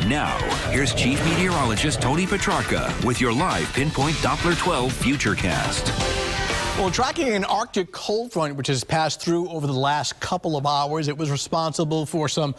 Now, here's Chief Meteorologist Tony Petrarca with your live Pinpoint Doppler 12 Futurecast. Well, tracking an Arctic cold front which has passed through over the last couple of hours, it was responsible for some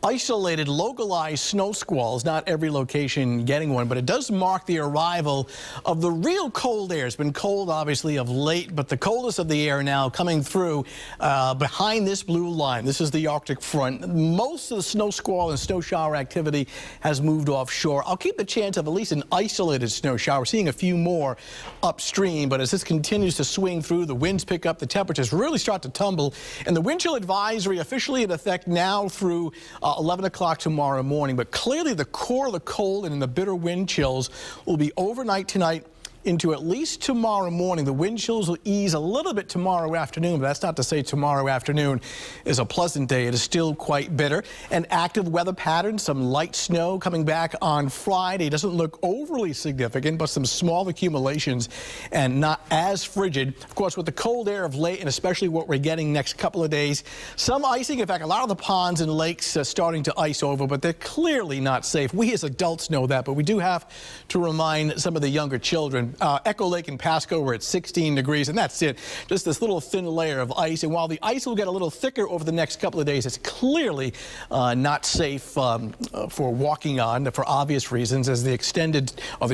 isolated, localized snow squalls. Not every location getting one, but it does mark the arrival of the real cold air. It's been cold, obviously, of late, but the coldest of the air now coming through behind this blue line. This is the Arctic front. Most of the snow squall and snow shower activity has moved offshore. I'll keep the chance of at least an isolated snow shower. We're seeing a few more upstream, but as this continues to swing through, the winds pick up, the temperatures really start to tumble, and the wind chill advisory officially in effect now through 11 o'clock tomorrow morning. But clearly the core of the cold and the bitter wind chills will be overnight tonight into at least tomorrow morning. The wind chills will ease a little bit tomorrow afternoon, but that's not to say tomorrow afternoon is a pleasant day. It is still quite bitter. An active weather pattern, some light snow coming back on Friday. Doesn't look overly significant, but some small accumulations and not as frigid. Of course, with the cold air of late, and especially what we're getting next couple of days, some icing. In fact, a lot of the ponds and lakes are starting to ice over, but they're clearly not safe. We as adults know that, but we do have to remind some of the younger children. Echo Lake and Pasco were at 16 degrees, and that's it. Just this little thin layer of ice. And while the ice will get a little thicker over the next couple of days, it's clearly not safe for walking on for obvious reasons, as the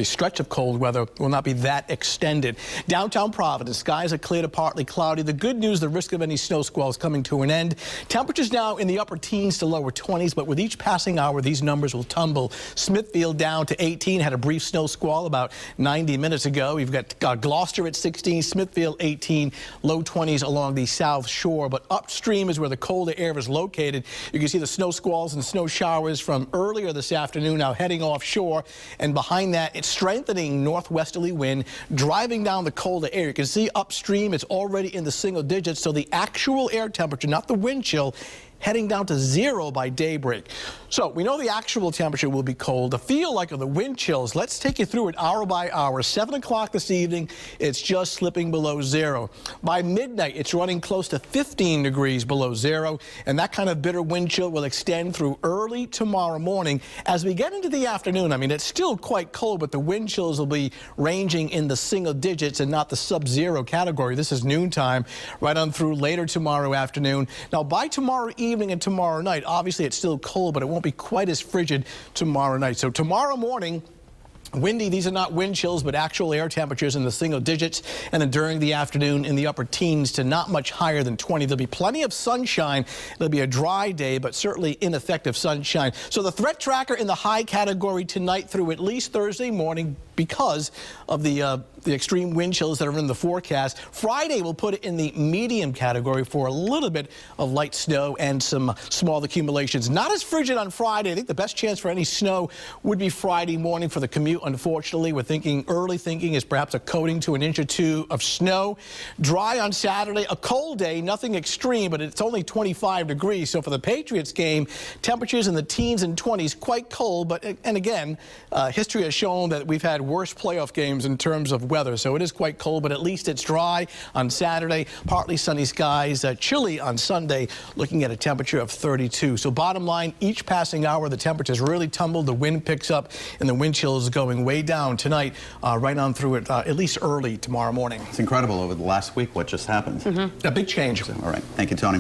stretch of cold weather will not be that extended. Downtown Providence, skies are clear to partly cloudy. The good news, the risk of any snow squalls coming to an end. Temperatures now in the upper teens to lower 20s, but with each passing hour, these numbers will tumble. Smithfield down to 18, had a brief snow squall about 90 minutes ago. We've got Gloucester at 16, Smithfield 18, low 20s along the south shore. But upstream is where the colder air is located. You can see the snow squalls and snow showers from earlier this afternoon now heading offshore. And behind that, it's strengthening northwesterly wind driving down the colder air. You can see upstream, it's already in the single digits. So the actual air temperature, not the wind chill, heading down to 0 by daybreak. So we know the actual temperature will be cold. The feel like of the wind chills, let's take you through it hour by hour. 7 o'clock this evening, it's just slipping below 0. By midnight, it's running close to 15 degrees below 0, and that kind of bitter wind chill will extend through early tomorrow morning. As we get into the afternoon, I mean, it's still quite cold, but the wind chills will be ranging in the single digits and not the sub-zero category. This is noontime, right on through later tomorrow afternoon. Now, by tomorrow evening and tomorrow night, obviously it's still cold, but it won't be quite as frigid tomorrow night. So tomorrow morning, windy. These are not wind chills, but actual air temperatures in the single digits. And then during the afternoon in the upper teens to not much higher than 20. There'll be plenty of sunshine. It'll be a dry day, but certainly ineffective sunshine. So the threat tracker in the high category tonight through at least Thursday morning because of the extreme wind chills that are in the forecast. Friday will put it in the medium category for a little bit of light snow and some small accumulations. Not as frigid on Friday. I think the best chance for any snow would be Friday morning for the commute. Unfortunately, we're thinking, early thinking is perhaps a coating to 1 inch or 2 of snow. Dry on Saturday, a cold day, nothing extreme, but it's only 25 degrees. So for the Patriots game, temperatures in the teens and 20s, quite cold. But, and again, history has shown that we've had worse playoff games in terms of weather. So it is quite cold, but at least it's dry on Saturday. Partly sunny skies, chilly on Sunday, looking at a temperature of 32. So bottom line, each passing hour, the temperatures really tumble, the wind picks up, and the wind chill is going way down tonight, right on through it, at least early tomorrow morning. It's incredible over the last week what just happened. A big change. All right. Thank you, Tony.